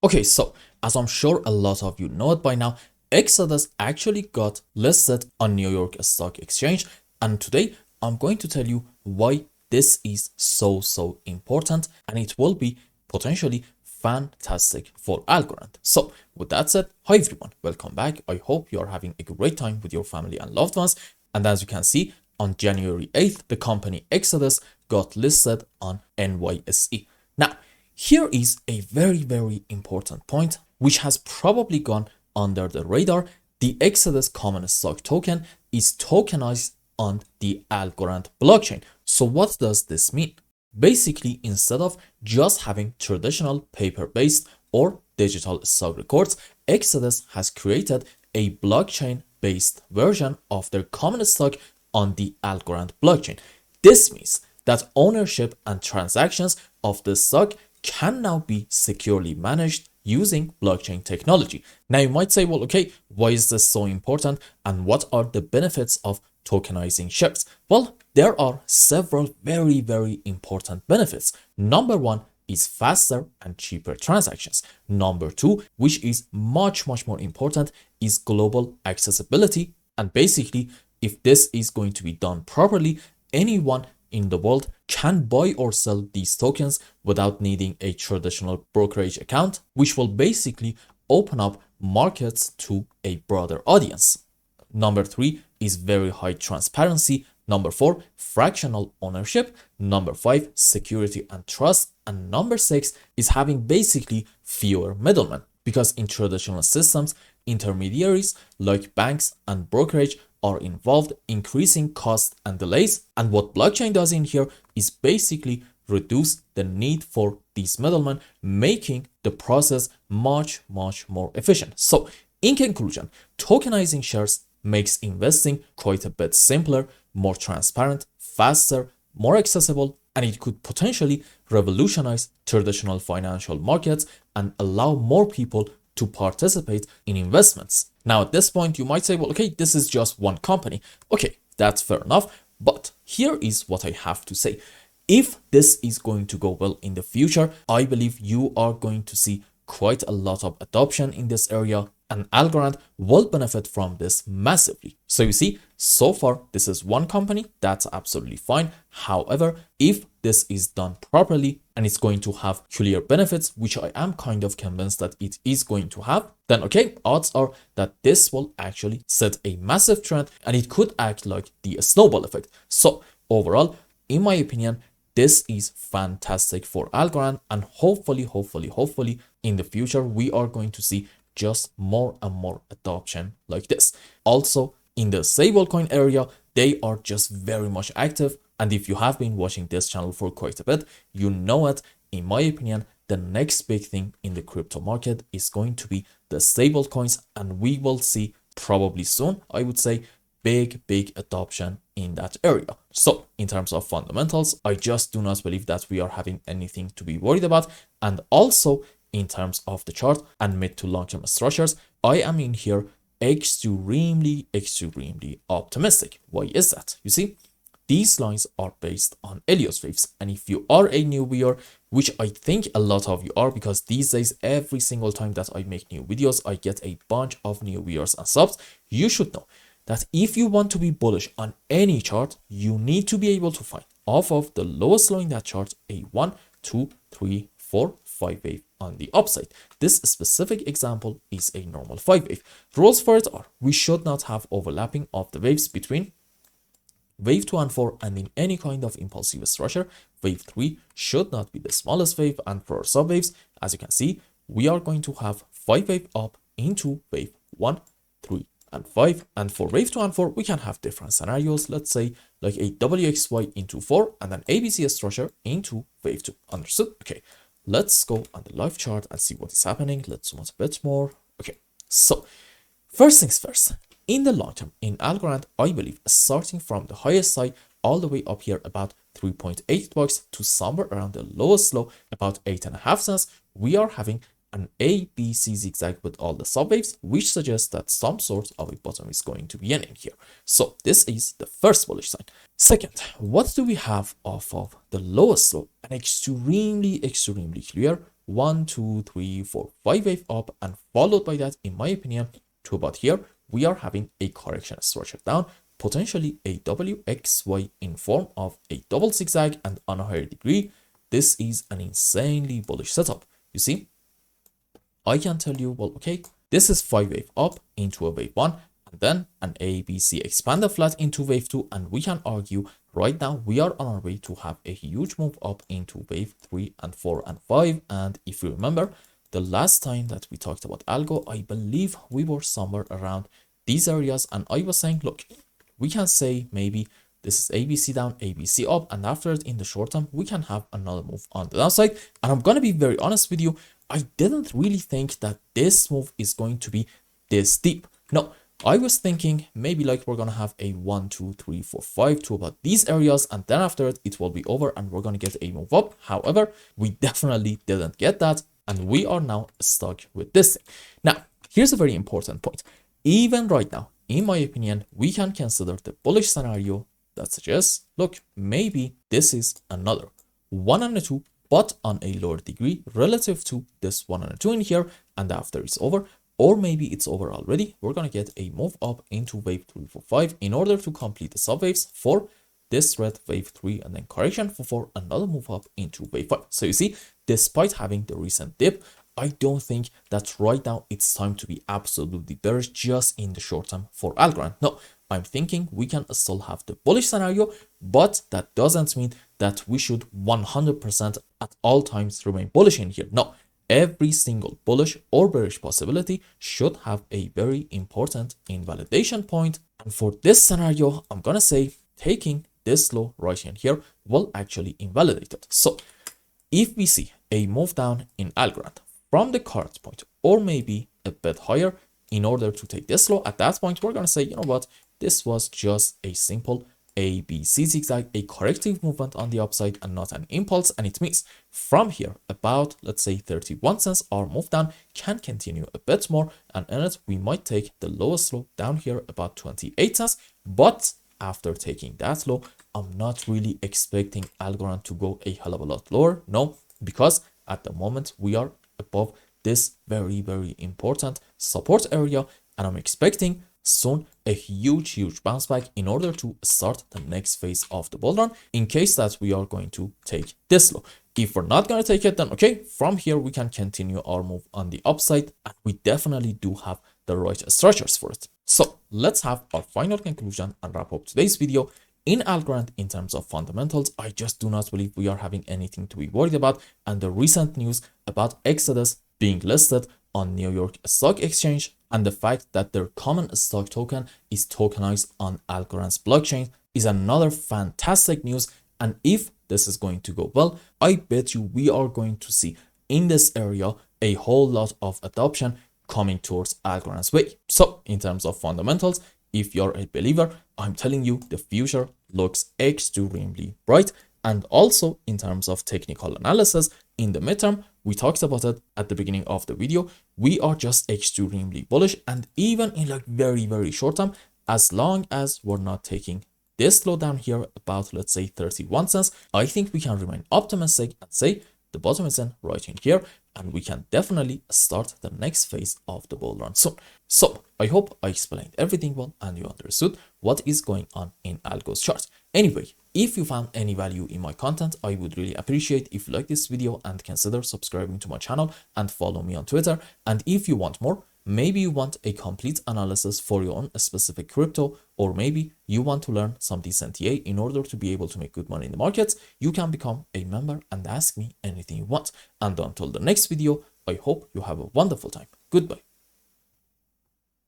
Okay, so as I'm sure a lot of you know it by now, Exodus actually got listed on New York Stock Exchange, and today I'm going to tell you why this is so important, and it will be potentially fantastic for Algorand. So with that said, hi everyone, welcome back. I hope you are having a great time with your family and loved ones. And as you can see, on January 8th, the company Exodus got listed on NYSE. Now, here is a very important point which has probably gone under the radar. The Exodus common stock token is tokenized on the Algorand blockchain. So what does this mean? Basically, instead of just having traditional paper-based or digital stock records, Exodus has created a blockchain-based version of their common stock on the Algorand blockchain. This means that ownership and transactions of the stock can now be securely managed using blockchain technology. Now you might say, well, okay, why is this so important and what are the benefits of tokenizing shares? Well, there are several very important benefits. Number one is faster and cheaper transactions. Number two, which is much more important, is global accessibility. And basically, if this is going to be done properly, anyone in the world can buy or sell these tokens without needing a traditional brokerage account, which will basically open up markets to a broader audience. Number three is very high transparency. Number four, fractional ownership. Number five, security and trust. And number six is having basically fewer middlemen, because in traditional systems, intermediaries like banks and brokerage are involved, increasing costs and delays. And what blockchain does in here is basically reduce the need for these middlemen, making the process much more efficient. So in conclusion, tokenizing shares makes investing quite a bit simpler, more transparent, faster, more accessible, and it could potentially revolutionize traditional financial markets and allow more people to participate in investments. Now, at this point, you might say, well, okay, this is just one company. Okay, that's fair enough. But here is what I have to say. If this is going to go well in the future, I believe you are going to see quite a lot of adoption in this area, and Algorand will benefit from this massively. So you see, so far, this is one company, that's absolutely fine. However, if this is done properly and it's going to have clear benefits, which I am kind of convinced that it is going to have, then okay, odds are that this will actually set a massive trend and it could act like the snowball effect. So overall, in my opinion, this is fantastic for Algorand, and hopefully in the future, we are going to see just more and more adoption like this. Also, in the stablecoin area, they are just very much active. And if you have been watching this channel for quite a bit, you know it. In my opinion, the next big thing in the crypto market is going to be the stablecoins, and we will see probably soon, I would say, big adoption in that area. So in terms of fundamentals, I just do not believe that we are having anything to be worried about. And also in terms of the chart and mid to long-term structures, I am in here extremely optimistic. Why is that? You see, these lines are based on Elliott waves, and if you are a new viewer, which I think a lot of you are, because these days every single time that I make new videos, I get a bunch of new viewers and subs, you should know that if you want to be bullish on any chart, you need to be able to find off of the lowest low in that chart a 1, 2, 3, 4, 5 wave on the upside. This specific example is a normal 5 wave. Rules for it are, we should not have overlapping of the waves between wave 2 and 4, and in any kind of impulsive structure, wave 3 should not be the smallest wave. And for sub waves, as you can see, we are going to have 5 wave up into wave 1, 3, and 5. And for wave 2 and 4, we can have different scenarios. Let's say like a WXY into 4 and an ABC structure into wave 2. Understood? Okay, let's go on the live chart and see what is happening. Let's zoom out a bit more. Okay, so first things first, in the long term, in Algorand, I believe starting from the highest side all the way up here about 3.8 bucks to somewhere around the lowest low about 8.5 cents, we are having an ABC zigzag with all the subwaves, which suggests that some sort of a bottom is going to be ending here. So this is the first bullish sign. Second, what do we have off of the lowest low? An extremely clear 1, 2, 3, 4, 5 wave up, and followed by that, in my opinion, to about here, we are having a correction structure down, potentially a WXY in form of a double zigzag, and on a higher degree, this is an insanely bullish setup. You see, I can tell you, well, okay, this is 5 wave up into a wave 1, and then an ABC expanded flat into wave 2, and we can argue right now we are on our way to have a huge move up into wave 3 and 4 and 5. And if you remember, the last time that we talked about algo, I believe we were somewhere around these areas, and I was saying, look, we can say maybe this is ABC down, ABC up, and after it in the short term, we can have another move on the downside. And I'm going to be very honest with you, I didn't really think that this move is going to be this deep. No, I was thinking maybe like we're going to have a 1, 2, 3, 4, 5 to about these areas, and then after it, it will be over and we're going to get a move up. However, we definitely didn't get that, and we are now stuck with this thing. Now, here's a very important point. Even right now, in my opinion, we can consider the bullish scenario that suggests, look, maybe this is another 1 and a 2, but on a lower degree relative to this 1 and a 2 in here, and after it's over, or maybe it's over already, we're going to get a move up into wave 3, 4, 5 in order to complete the subwaves for this red wave 3 and then correction for 4, another move up into wave 5. So you see, despite having the recent dip, I don't think that right now it's time to be absolutely bearish just in the short term for Algorand. No, I'm thinking we can still have the bullish scenario, but that doesn't mean that we should 100% at all times remain bullish in here. No, every single bullish or bearish possibility should have a very important invalidation point. And for this scenario, I'm going to say taking this low right in here will actually invalidate it. So if we see a move down in Algorand from the current point, or maybe a bit higher, in order to take this low, at that point, we're going to say, you know what, this was just a simple ABC zigzag, a corrective movement on the upside and not an impulse. And it means from here, about, let's say 31 cents, our move down can continue a bit more. And in it, we might take the lowest low down here, about 28 cents. But after taking that low, I'm not really expecting Algorand to go a hell of a lot lower. No, because at the moment we are above this very, very important support area, and I'm expecting soon a huge bounce back in order to start the next phase of the bull run, in case that we are going to take this low. If we're not going to take it, then okay, from here we can continue our move on the upside, and we definitely do have the right structures for it. So let's have our final conclusion and wrap up today's video. In Algorand, in terms of fundamentals, I just do not believe we are having anything to be worried about, and the recent news about Exodus being listed on New York Stock Exchange and the fact that their common stock token is tokenized on Algorand's blockchain is another fantastic news. And if this is going to go well, I bet you we are going to see in this area a whole lot of adoption coming towards Algorand's way. So in terms of fundamentals, if you're a believer, I'm telling you the future looks extremely bright. And also in terms of technical analysis in the midterm, we talked about it at the beginning of the video, we are just extremely bullish. And even in like very short term, as long as we're not taking this low down here about, let's say 31 cents, I think we can remain optimistic and say the bottom is in right in here, and we can definitely start the next phase of the bull run soon. So I hope I explained everything well and you understood what is going on in Algo's chart. Anyway, if you found any value in my content, I would really appreciate if you like this video and consider subscribing to my channel and follow me on Twitter. And if you want more, maybe you want a complete analysis for your own specific crypto, or maybe you want to learn some decent TA in order to be able to make good money in the markets, you can become a member and ask me anything you want. And until the next video, I hope you have a wonderful time. Goodbye.